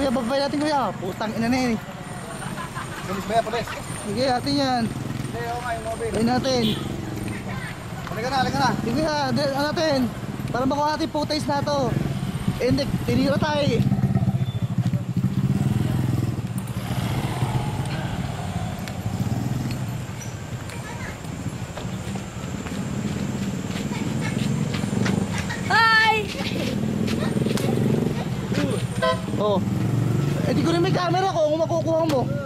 Kuya, babay natin kuya. Putang ina na yun. Pulis ba yan, pulis? Sige, atin yan. Hindi, oo nga, yung mobile. Bayin natin. Halika na, halika na. Sige nga, ano natin. Para makuha natin footage na to. Hindi, tinira tayo eh. Oh. Eh di ko rin may camera ko kung makukuha mo.